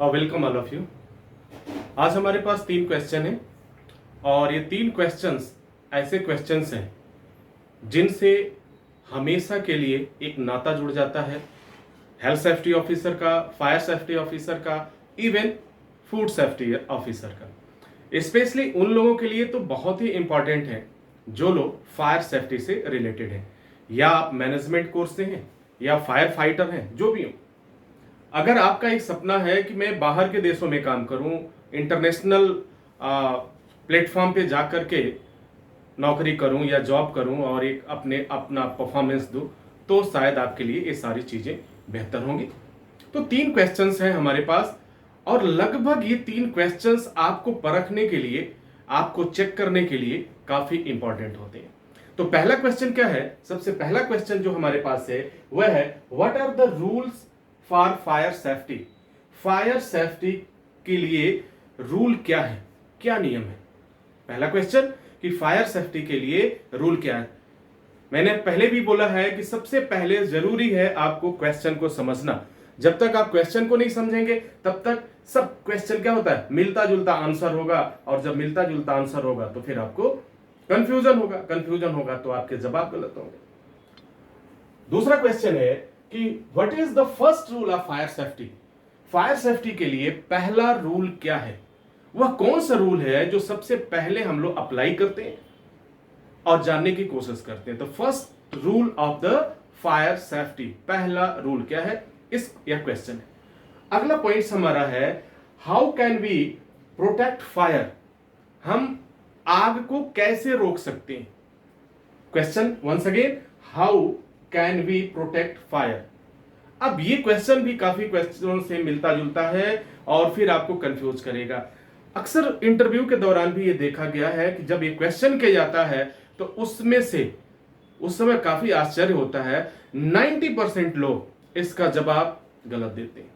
Welcome all of you. आज हमारे पास 3 question हैं और ये 3 क्वेश्चंस ऐसे क्वेश्चंस हैं जिनसे हमेशा के लिए एक नाता जुड़ जाता है। हेल्थ सेफ्टी ऑफिसर का, फायर सेफ्टी ऑफिसर का, इवन फूड सेफ्टी ऑफिसर का। स्पेशली उन लोगों के लिए तो बहुत ही इंपॉर्टेंट है जो लोग फायर सेफ्टी से रिलेटेड हैं, या आप मैनेजमेंट कोर्स से हैं या फायर फाइटर हैं, जो भी हो। अगर आपका एक सपना है कि मैं बाहर के देशों में काम करूं, इंटरनेशनल प्लेटफॉर्म पे जा करके नौकरी करूं या जॉब करूं और एक अपना परफॉर्मेंस दूं, तो शायद आपके लिए ये सारी चीजें बेहतर होंगी। तो 3 क्वेश्चंस हैं हमारे पास और लगभग ये 3 क्वेश्चंस आपको परखने के लिए, आपको चेक करने के लिए काफी इंपॉर्टेंट होते हैं। तो पहला क्वेश्चन क्या है? सबसे पहला क्वेश्चन जो हमारे पास है वह है, what are the rules for fire safety? Fire safety के लिए रूल क्या है, क्या नियम है? पहला क्वेश्चन कि फायर सेफ्टी के लिए रूल क्या है। मैंने पहले भी बोला है कि सबसे पहले जरूरी है आपको क्वेश्चन को समझना। जब तक आप क्वेश्चन को नहीं समझेंगे तब तक सब क्वेश्चन क्या होता है, मिलता जुलता आंसर होगा, और जब मिलता जुलता आंसर होगा तो फिर आपको कंफ्यूजन होगा तो आपके जवाब गलत होंगे। दूसरा क्वेश्चन है कि what is the first rule of fire safety? Fire safety के लिए पहला रूल क्या है? वह कौन सा रूल है जो सबसे पहले हम लोग अप्लाई करते हैं और जानने की कोशिश करते हैं? तो first rule of the fire safety, पहला रूल क्या है, यह क्वेश्चन है। अगला पॉइंट हमारा है, how can we protect fire? हम आग को कैसे रोक सकते हैं? Question once again, how can we protect fire? अब ये क्वेश्चन भी काफी क्वेश्चनों से मिलता जुलता है और फिर आपको कंफ्यूज करेगा। अक्सर इंटरव्यू के दौरान भी ये देखा गया है कि जब ये क्वेश्चन किया जाता है तो उसमें से उस समय काफी आश्चर्य होता है, 90% लोग इसका जवाब गलत देते हैं।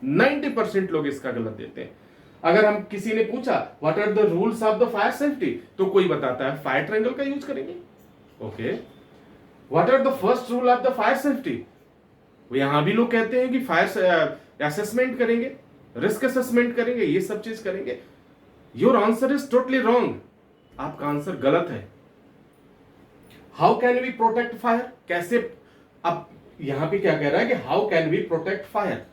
90% लोग इसका गलत देते हैं। अगर हम किसी ने पूछा what are the rules of the fire safety, तो कोई बताता है फायर ट्रायंगल का यूज करेंगे। Okay, what are the first rule of the fire safety? यहां भी लोग कहते हैं कि फायर असेसमेंट करेंगे, रिस्क असेसमेंट करेंगे, ये सब चीज करेंगे। Your answer is totally wrong, आपका आंसर गलत है। How can we protect fire? कैसे? अब यहां पे क्या कह रहा है कि how can we protect fire,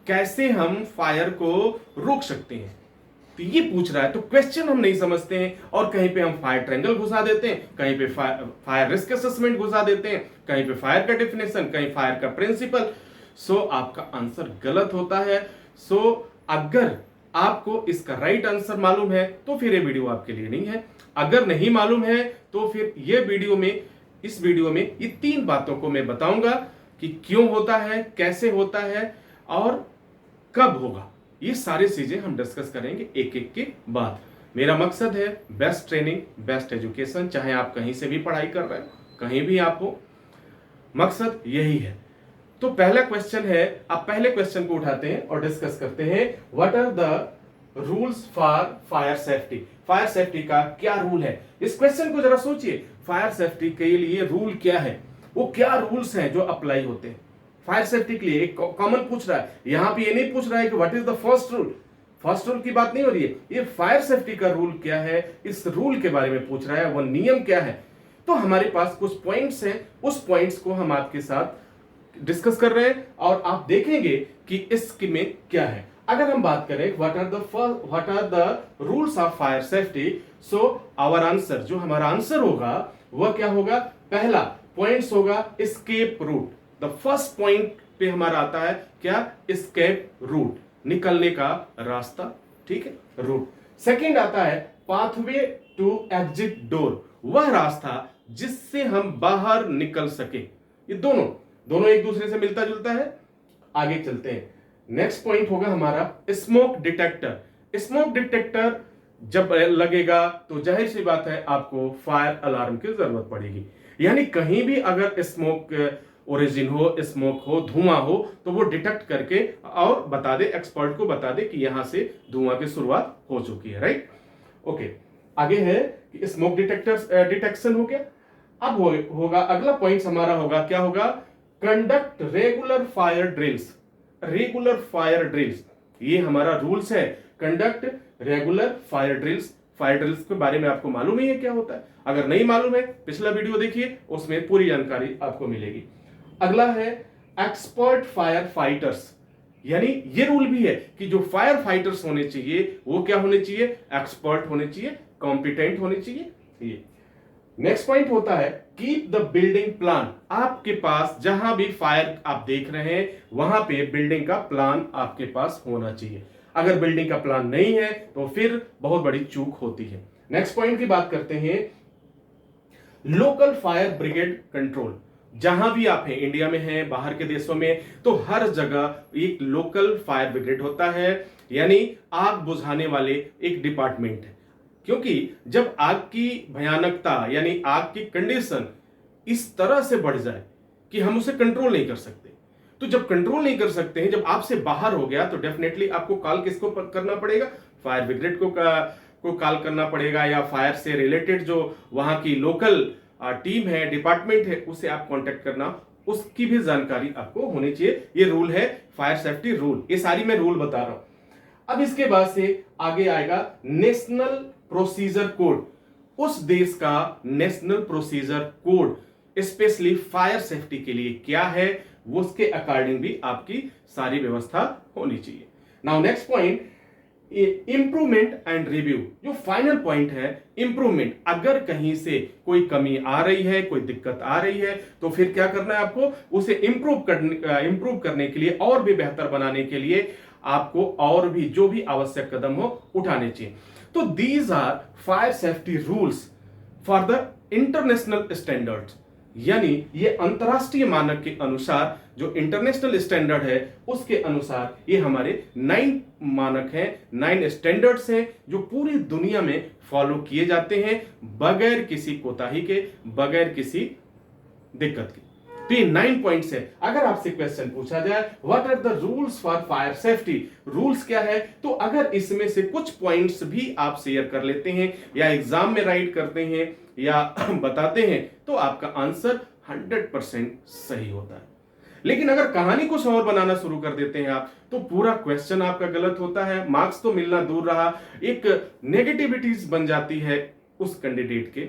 कैसे हम फायर को रोक सकते हैं, तो ये पूछ रहा है। तो क्वेश्चन हम नहीं समझते हैं और कहीं पे हम फायर ट्रायंगल घुसा देते हैं, कहीं पे फायर रिस्क असेसमेंट घुसा देते हैं, कहीं पे फायर का डेफिनेशन, कहीं फायर का प्रिंसिपल। सो आपका आंसर गलत होता है। सो अगर आपको इसका राइट आंसर मालूम है तो फिर ये वीडियो आपके लिए नहीं है। अगर नहीं मालूम है तो फिर इस वीडियो में ये 3 बातों को मैं बताऊंगा कि क्यों होता है, कैसे होता है और कब होगा। ये सारी चीजें हम डिस्कस करेंगे एक एक के बाद। मेरा मकसद है बेस्ट ट्रेनिंग, बेस्ट एजुकेशन, चाहे आप कहीं से भी पढ़ाई कर रहे हो, कहीं भी आप हो, मकसद यही है। तो पहला क्वेश्चन है, आप पहले क्वेश्चन को उठाते हैं और डिस्कस करते हैं, what are the rules for fire safety? Fire safety का क्या रूल है? इस क्वेश्चन को जरा सोचिए, फायर सेफ्टी के लिए रूल क्या है, वो क्या रूल्स हैं जो अप्लाई होते हैं फायर सेफ्टी के लिए? एक कॉमन पूछ रहा है, यहां पे ये नहीं पूछ रहा है कि what is the first rule. First rule की बात नहीं हो रही है, ये फायर सेफ्टी का रूल क्या है, इस रूल के बारे में पूछ रहा है, वो नियम क्या है। तो हमारे पास कुछ पॉइंट्स हैं, उस पॉइंट्स को हम आपके साथ डिस्कस कर रहे हैं और आप देखेंगे कि इसमें क्या है। अगर हम बात करें what are the rules of fire safety, so our answer, जो हमारा आंसर होगा वह क्या होगा? पहला पॉइंट्स होगा escape route. The first point पे हमारा आता है क्या? एस्केप रूट, निकलने का रास्ता, ठीक है, रूट। सेकंड आता है पाथवे टू एग्जिट डोर, वह रास्ता जिससे हम बाहर निकल सके। ये दोनों एक दूसरे से मिलता जुलता है। आगे चलते हैं, नेक्स्ट पॉइंट होगा हमारा स्मोक डिटेक्टर। स्मोक डिटेक्टर जब लगेगा तो जाहिर सी बात है आपको फायर अलार्म की जरूरत पड़ेगी। यानी कहीं भी अगर स्मोक ओरिजिन हो, स्मोक हो, धुआं हो, तो वो डिटेक्ट करके और बता दे, एक्सपर्ट को बता दे कि यहां से धुआं की शुरुआत हो चुकी है, राइट? ओके, आगे है कि स्मोक डिटेक्शन हो गया। अब होगा अगला पॉइंट हमारा होगा, क्या होगा? Conduct regular fire drills. Regular fire drills ये हमारा रूल्स है। Conduct regular fire drills. Fire drills के बारे में आपको मालूम ही है क्या होता है? अगर नहीं मालूम है, पिछला वीडियो देखिए, उसमें पूरी जानकारी आपको मिलेगी। अगला है एक्सपर्ट फायर फाइटर्स, यानी ये रूल भी है कि जो फायर फाइटर्स होने चाहिए वो क्या होने चाहिए? एक्सपर्ट होने चाहिए, कॉम्पिटेंट होने चाहिए। ये नेक्स्ट पॉइंट होता है कीप द बिल्डिंग प्लान। आपके पास जहां भी फायर आप देख रहे हैं वहां पे बिल्डिंग का प्लान आपके पास होना चाहिए। अगर बिल्डिंग का प्लान नहीं है तो फिर बहुत बड़ी चूक होती है। नेक्स्ट पॉइंट की बात करते हैं लोकल फायर ब्रिगेड कंट्रोल। जहां भी आप हैं, इंडिया में हैं, बाहर के देशों में, तो हर जगह एक लोकल फायर ब्रिगेड होता है, यानी आग बुझाने वाले एक डिपार्टमेंट है। क्योंकि जब आग की भयानकता यानी आग की कंडीशन इस तरह से बढ़ जाए कि हम उसे कंट्रोल नहीं कर सकते, तो जब कंट्रोल नहीं कर सकते हैं, जब आपसे बाहर हो गया, तो डेफिनेटली आपको कॉल किसको करना पड़ेगा? फायर ब्रिगेड को कॉल करना पड़ेगा, या फायर से रिलेटेड जो वहां की लोकल टीम है, डिपार्टमेंट है, उसे आप कांटेक्ट करना, उसकी भी जानकारी आपको होनी चाहिए। ये रूल है फायर सेफ्टी रूल। ये सारी मैं रूल बता रहा हूं। अब इसके बाद से आगे आएगा नेशनल प्रोसीजर कोड। उस देश का national procedure code specially fire safety के लिए क्या है, वो उसके अकॉर्डिंग भी आपकी सारी व्यवस्था होनी चाहिए। Now next point, improvement and review. जो फाइनल पॉइंट है इंप्रूवमेंट। अगर कहीं से कोई कमी आ रही है, कोई दिक्कत आ रही है, तो फिर क्या करना है आपको? उसे इंप्रूव करने के लिए, और भी बेहतर बनाने के लिए आपको और भी जो भी आवश्यक कदम हो उठाने चाहिए। तो these are fire safety rules for the international standards, यानी ये अंतरराष्ट्रीय मानक के अनुसार, जो इंटरनेशनल स्टैंडर्ड है उसके अनुसार ये हमारे 9 मानक हैं, 9 स्टैंडर्ड्स हैं, जो पूरी दुनिया में फॉलो किए जाते हैं बगैर किसी कोताही के, बगैर किसी दिक्कत के। तो ये 9 पॉइंट्स है। अगर आपसे क्वेश्चन पूछा जाए what are the rules for fire safety, rules क्या है, तो अगर इसमें से कुछ पॉइंट्स भी आप शेयर कर लेते हैं या एग्जाम में राइट करते हैं या बताते हैं, तो आपका आंसर 100% सही होता है। लेकिन अगर कहानी कुछ और बनाना शुरू कर देते हैं आप, तो पूरा क्वेश्चन आपका गलत होता है, मार्क्स तो मिलना दूर रहा, एक नेगेटिविटीज बन जाती है उस कैंडिडेट के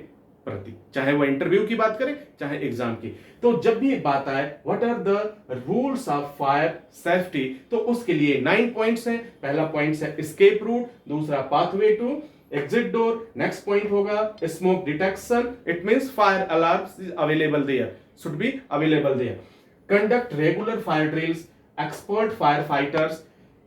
प्रति, चाहे वह इंटरव्यू की बात करें चाहे एग्जाम की। तो जब भी बात आए what are the rules of fire safety, तो उसके लिए 9 पॉइंट्स हैं। पहला पॉइंट है एस्केप रूट, दूसरा pathway to exit door, next point होगा smoke detection, it means fire alarms is available there, should be available there, conduct regular fire drills, expert fire fighters,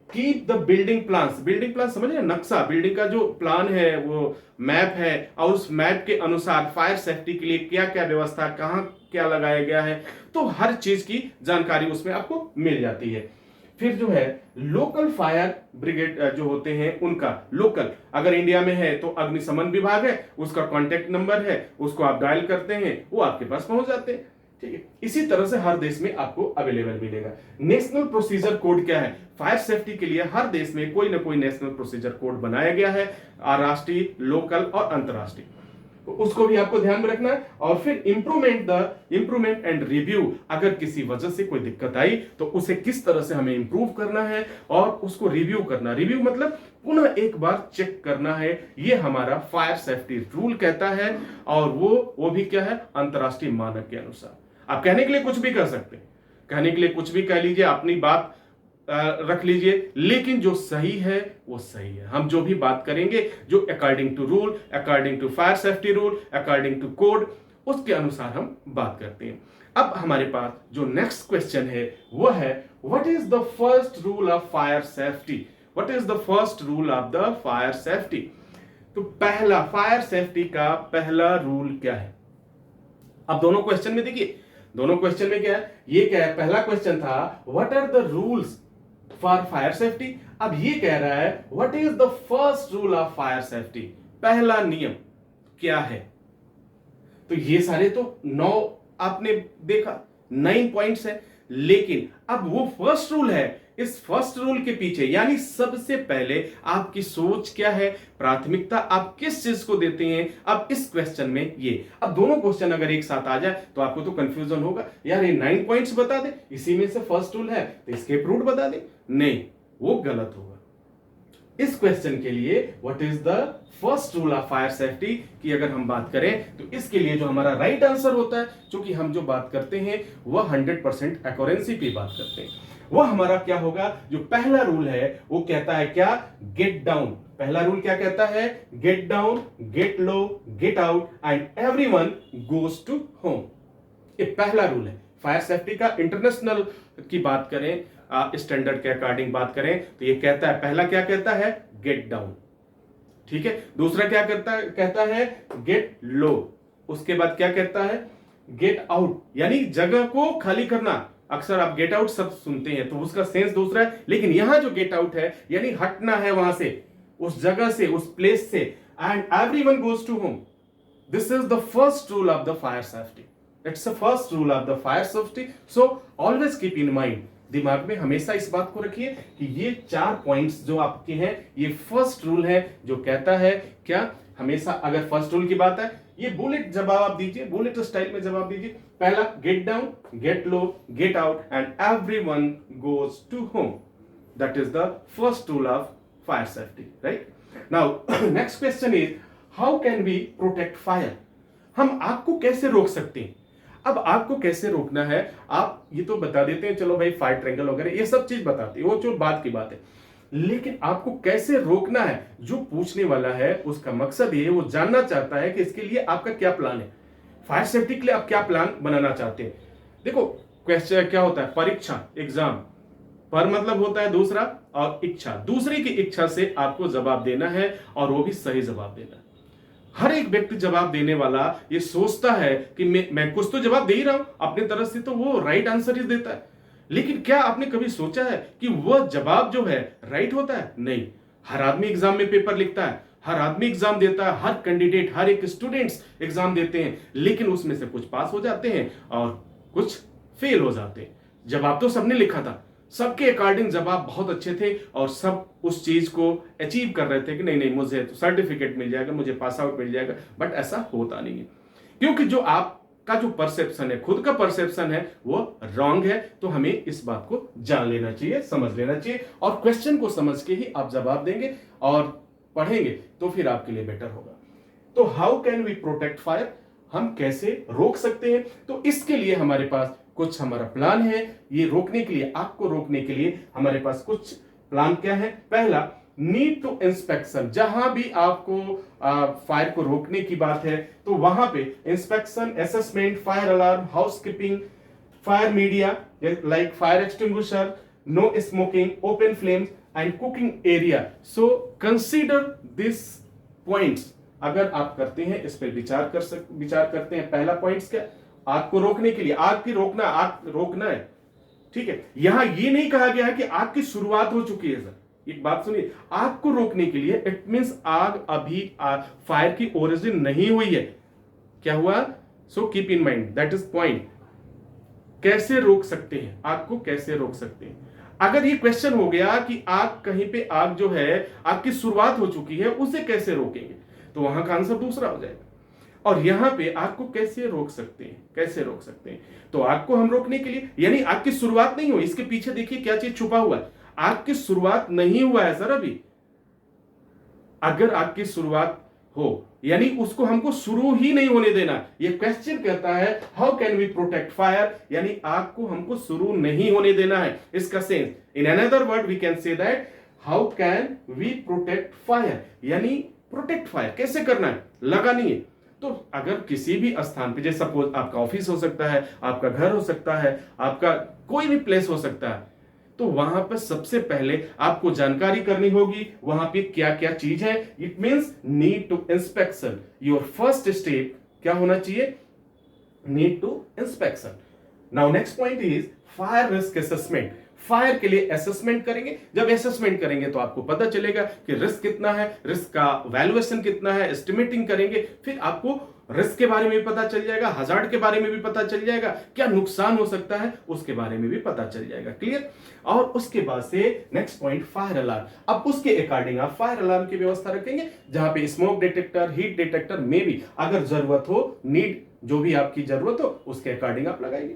keep the building plans. Building plan समझिए, नक्शा, building का जो plan है वो map है, और उस मैप के अनुसार फायर सेफ्टी के लिए क्या क्या व्यवस्था, कहां क्या लगाया गया है, तो हर चीज की जानकारी उसमें आपको मिल जाती है। फिर जो है लोकल फायर ब्रिगेड जो होते हैं उनका लोकल, अगर इंडिया में है तो अग्निशमन विभाग है, उसका कॉन्टेक्ट नंबर है, उसको आप डायल करते हैं, वो आपके पास पहुंच जाते हैं। ठीक है, इसी तरह से हर देश में आपको अवेलेबल मिलेगा। नेशनल प्रोसीजर कोड क्या है? फायर सेफ्टी के लिए हर देश में कोई ना कोई नेशनल प्रोसीजर कोड बनाया गया है, राष्ट्रीय, लोकल और अंतरराष्ट्रीय, तो उसको भी आपको ध्यान में रखना है। और फिर इंप्रूवमेंट एंड रिव्यू, अगर किसी वजह से कोई दिक्कत आई तो उसे किस तरह से हमें इंप्रूव करना है और उसको रिव्यू करना, रिव्यू मतलब पुनः एक बार चेक करना है, ये हमारा फायर सेफ्टी रूल कहता है। और वो भी क्या है? अंतरराष्ट्रीय मानक के अनुसार। आप कहने के लिए कुछ भी कर सकते हैं, कहने के लिए कुछ भी कह लीजिए, अपनी बात रख लीजिए, लेकिन जो सही है वो सही है। हम जो भी बात करेंगे, जो according to rule, according to fire safety rule, according to code, उसके अनुसार हम बात करते हैं। अब हमारे पास जो नेक्स्ट क्वेश्चन है वो है what is the first rule of fire safety, what is the first rule of the fire safety. तो पहला फायर सेफ्टी का पहला रूल क्या है? अब दोनों क्वेश्चन में देखिए, दोनों क्वेश्चन में क्या है, ये क्या है? पहला क्वेश्चन था what are the rules for fire safety, अब ये कह रहा है what is the first rule of fire safety, पहला नियम क्या है। तो ये सारे तो 9 आपने देखा, 9 पॉइंट्स है, लेकिन अब वो फर्स्ट रूल है, इस फर्स्ट रूल के पीछे यानी सबसे पहले आपकी सोच क्या है, प्राथमिकता आप किस चीज को देते हैं। अब इस क्वेश्चन में ये, अब दोनों क्वेश्चन अगर एक साथ आ जाए तो आपको तो कंफ्यूजन होगा, यार ये 9 पॉइंट्स बता दे, इसी में से फर्स्ट रूल है तो एस्केप रूट बता दे, नहीं, वो गलत होगा। इस क्वेश्चन के लिए what is the first rule of fire safety की अगर हम बात करें तो इसके लिए जो हमारा राइट आंसर होता है, क्योंकि हम जो बात करते हैं वह 100% एक्यूरेंसी पे बात करते हैं, वह हमारा क्या होगा, जो पहला रूल है वो कहता है क्या, गेट डाउन। पहला रूल क्या कहता है, get down, get low, get out and everyone goes to home. ये पहला रूल है फायर सेफ्टी का। इंटरनेशनल की बात करें, स्टैंडर्ड के अकॉर्डिंग बात करें तो ये कहता है, पहला क्या कहता है, गेट डाउन, ठीक है। दूसरा क्या कहता है गेट लो। उसके बाद क्या कहता है, गेट आउट, यानी जगह को खाली करना। अक्सर आप गेट आउट सब सुनते हैं तो उसका सेंस दूसरा है, लेकिन यहां जो गेट आउट है यानी हटना है वहां से, उस जगह से, उस प्लेस से, and everyone goes to home. This is the first rule of the fire safety. It's the first rule of the fire safety. So always keep in mind, दिमाग में हमेशा इस बात को रखिए कि ये 4 पॉइंट्स जो आपके हैं ये फर्स्ट रूल है जो कहता है क्या, हमेशा अगर फर्स्ट रूल की बात है, ये बुलेट जवाब आप दीजिए, बुलेट स्टाइल में जवाब दीजिए। पहला get down, get low, get out and everyone goes to home. That is the first rule of fire safety, right. Now next question is, how can we protect fire. हम आग को कैसे रोक सकते हैं। अब आग को कैसे रोकना है, आप ये तो बता देते हैं, चलो भाई फायर ट्रायंगल वगैरह ये सब चीज बताते हैं, वो जो बात की बात है, लेकिन आपको कैसे रोकना है, जो पूछने वाला है उसका मकसद ये, वो जानना चाहता है कि इसके लिए आपका क्या प्लान है, फायर सेफ्टी के लिए आप क्या प्लान बनाना चाहते हैं। देखो क्वेश्चन क्या होता है, परीक्षा, एग्जाम, पर मतलब होता है दूसरा, और इच्छा, दूसरे की इच्छा से आपको जवाब देना है और वो भी सही जवाब देना है। हर एक व्यक्ति जवाब देने वाला ये सोचता है कि मैं कुछ तो जवाब दे ही रहा हूं अपनी तरफ से, तो वो राइट आंसर ही देता है, लेकिन क्या आपने कभी सोचा है कि वह जवाब जो है राइट होता है? नहीं। हर आदमी एग्जाम में पेपर लिखता है, हर आदमी एग्जाम देता है, हर कैंडिडेट, हर एक स्टूडेंट्स एग्जाम देते हैं, लेकिन उसमें से कुछ पास हो जाते हैं और कुछ फेल हो जाते हैं। जवाब तो सबने लिखा था, सबके अकॉर्डिंग जवाब बहुत अच्छे थे और सब उस चीज को अचीव कर रहे थे कि नहीं नहीं मुझे तो सर्टिफिकेट मिल जाएगा, मुझे पास आउट मिल जाएगा, बट ऐसा होता नहीं है, क्योंकि जो आपका जो परसेप्शन है, खुद का परसेप्शन है, वो रॉन्ग है। तो हमें इस बात को जान लेना चाहिए, समझ लेना चाहिए, और क्वेश्चन को समझ के ही आप जवाब देंगे और पढ़ेंगे तो फिर आपके लिए बेटर होगा। तो how can we protect fire, हम कैसे रोक सकते हैं? तो इसके लिए हमारे पास कुछ हमारा प्लान है, ये रोकने के लिए, आग को रोकने के लिए हमारे पास कुछ प्लान क्या है। पहला, नीड टू इंस्पेक्शन। जहां भी आपको फायर को रोकने की बात है तो वहां पे inspection, assessment, fire alarm, house keeping, fire media like fire extinguisher, no smoking, open flames and cooking area. So consider this points. अगर आप करते हैं, इस पर विचार करते हैं, पहला पॉइंट्स क्या, आग को रोकने के लिए, आग की रोकना, आग रोकना है, ठीक है। यहां ये नहीं कहा गया है कि आग की शुरुआत हो चुकी है सर, एक बात सुनिए, आग को रोकने के लिए इट मींस आग अभी फायर की ओरिजिन नहीं हुई है, क्या हुआ। So keep in mind, that is point. कैसे रोक सकते हैं, आग को कैसे रोक सकते हैं। अगर ये क्वेश्चन हो गया कि आग कहीं पे, आग जो है आग की शुरुआत हो चुकी है, उसे कैसे रोकेंगे, तो वहां का आंसर दूसरा हो जाएगा। और यहां पे आग को कैसे रोक सकते हैं, कैसे रोक सकते हैं, तो आग को हम रोकने के लिए, यानी आग की शुरुआत नहीं हो, इसके पीछे देखिए क्या चीज छुपा हुआ है, आग की शुरुआत नहीं हुआ है सर अभी। अगर आग की शुरुआत हो, यानी उसको हमको शुरू ही नहीं होने देना। ये क्वेश्चन कहता है how can we protect fire, यानी आग को हमको शुरू नहीं होने देना है, इसका sense. In another word we can say that how can we protect fire, यानी प्रोटेक्ट फायर कैसे करना है, लगानी है। तो अगर किसी भी स्थान पे, जैसे सपोज आपका ऑफिस हो सकता है, आपका घर हो सकता है, आपका कोई भी प्लेस हो सकता है, तो वहां पर सबसे पहले आपको जानकारी करनी होगी वहां पे क्या क्या चीज है। It means need to inspection, your first step क्या होना चाहिए, need to inspection. Now next point is fire risk assessment. Fire के लिए असेसमेंट करेंगे, जब असेसमेंट करेंगे तो आपको पता चलेगा कि रिस्क कितना है, रिस्क का वैल्यूएशन कितना है, एस्टिमेटिंग करेंगे, फिर आपको रिस्क के बारे में भी पता चल जाएगा, हजार्ड के बारे में भी पता चल जाएगा, क्या नुकसान हो सकता है उसके बारे में भी पता चल जाएगा, क्लियर। और उसके बाद से नेक्स्ट पॉइंट फायर अलार्म। अब उसके अकॉर्डिंग आप फायर अलार्म की व्यवस्था रखेंगे, जहां पे स्मोक डिटेक्टर, हीट डिटेक्टर में भी अगर जरूरत हो, नीड जो भी आपकी जरूरत हो उसके अकॉर्डिंग आप लगाएंगे।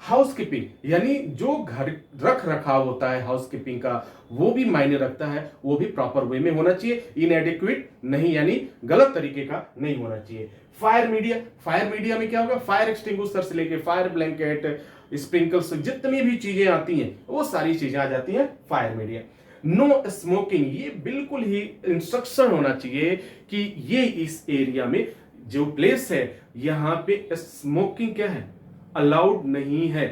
हाउसकीपिंग यानी जो घर रख रखाव होता है हाउसकीपिंग का, वो भी मायने रखता है, वो भी प्रॉपर वे में होना चाहिए, इनएडिक्वेट नहीं यानी गलत तरीके का नहीं होना चाहिए। फायर मीडिया में क्या होगा, फायर एक्सटिंग्विशर से लेके फायर ब्लैंकेट, स्प्रिंकल्स, जितनी भी चीजें आती हैं वो सारी चीजें आ जाती हैं फायर मीडिया। नो स्मोकिंग, ये बिल्कुल ही इंस्ट्रक्शन होना चाहिए कि ये इस एरिया में जो प्लेस है यहां पे स्मोकिंग क्या है, अलाउड नहीं है।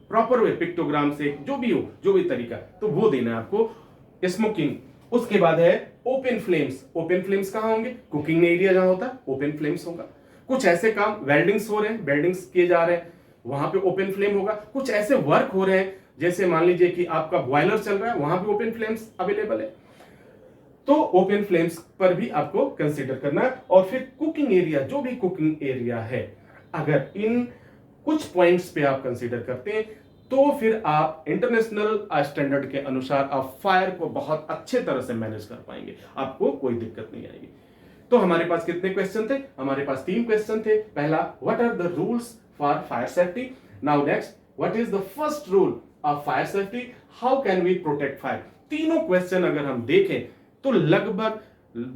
प्रॉपर वे पिक्टोग्राम से जो भी हो, जो भी तरीका, तो वो देना है आपको स्मोकिंग। उसके बाद है ओपन फ्लेम्स। ओपन फ्लेम्स कहां होंगे, कुकिंग एरिया जहां होता है ओपन फ्लेम्स होगा। कुछ ऐसे काम, वेल्डिंग्स हो रहे हैं, वेल्डिंग्स किए जा रहे हैं, वहां पे ओपन फ्लेम होगा। कुछ ऐसे वर्क हो रहे हैं जैसे मान लीजिए कि आपका बॉयलर चल रहा है, वहां पे ओपन फ्लेम्स अवेलेबल है, तो ओपन फ्लेम्स पर भी आपको कंसीडर करना है। और फिर कुकिंग एरिया, जो भी कुकिंग एरिया है, अगर इन कुछ पॉइंट्स पे आप कंसीडर करते हैं तो फिर आप इंटरनेशनल स्टैंडर्ड के अनुसार आप फायर को बहुत अच्छे तरह से मैनेज कर पाएंगे, आपको कोई दिक्कत नहीं आएगी। तो हमारे पास कितने क्वेश्चन थे, हमारे पास 3 क्वेश्चन थे। पहला, what are the rules for fire safety. Now next, what is the first rule of fire safety, how can we protect fire. तीनों क्वेश्चन अगर हम देखें तो लगभग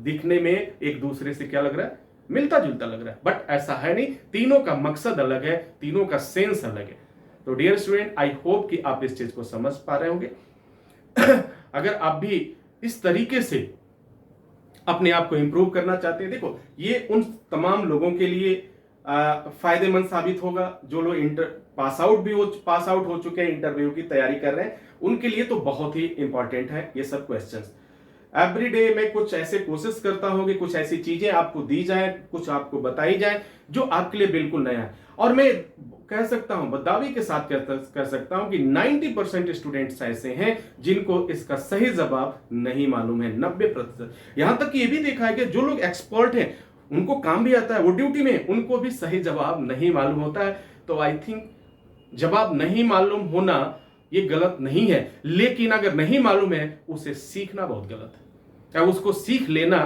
दिखने में एक दूसरे से क्या लग रहा है, मिलता जुलता लग रहा है, बट ऐसा है नहीं। तीनों का मकसद अलग है, तीनों का सेंस अलग है। तो डियर स्टूडेंट, आई होप कि आप इस चीज को समझ पा रहे होंगे। अगर आप भी इस तरीके से अपने आप को इंप्रूव करना चाहते हैं, देखो ये उन तमाम लोगों के लिए फायदेमंद साबित होगा जो लोग पास आउट हो चुके हैं, इंटरव्यू की तैयारी कर रहे हैं, उनके लिए तो बहुत ही इंपॉर्टेंट है ये सब क्वेश्चंस। एवरी डे मैं कुछ ऐसे कोशिश करता हूं कि कुछ ऐसी चीजें आपको दी जाए, कुछ आपको बताई जाए जो आपके लिए बिल्कुल नया है। और मैं कह सकता हूं, दावे के साथ कह सकता हूं कि 90% स्टूडेंट्स ऐसे हैं जिनको इसका सही जवाब नहीं मालूम है, 90%। यहां तक कि ये भी देखा है कि जो लोग एक्सपर्ट हैं, उनको काम भी आता है, वो ड्यूटी में, उनको भी सही जवाब नहीं मालूम होता है। तो आई थिंक जवाब नहीं मालूम होना ये गलत नहीं है, लेकिन अगर नहीं मालूम है उसे सीखना बहुत गलत है, या उसको सीख लेना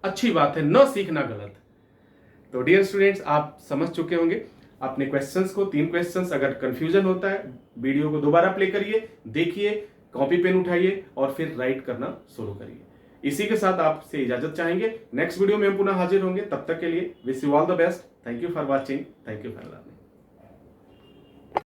अच्छी बात है, न सीखना गलत है। तो डियर स्टूडेंट्स, आप समझ चुके होंगे अपने क्वेश्चंस को। 3 क्वेश्चंस, अगर कंफ्यूजन होता है वीडियो को दोबारा प्ले करिए, देखिए, कॉपी पेन उठाइए और फिर राइट करना शुरू करिए। इसी के साथ आपसे इजाजत चाहेंगे, नेक्स्ट वीडियो में हम पुनः हाजिर होंगे। तब तक के लिए wish you all the best. Thank you for watching, thank you for learning.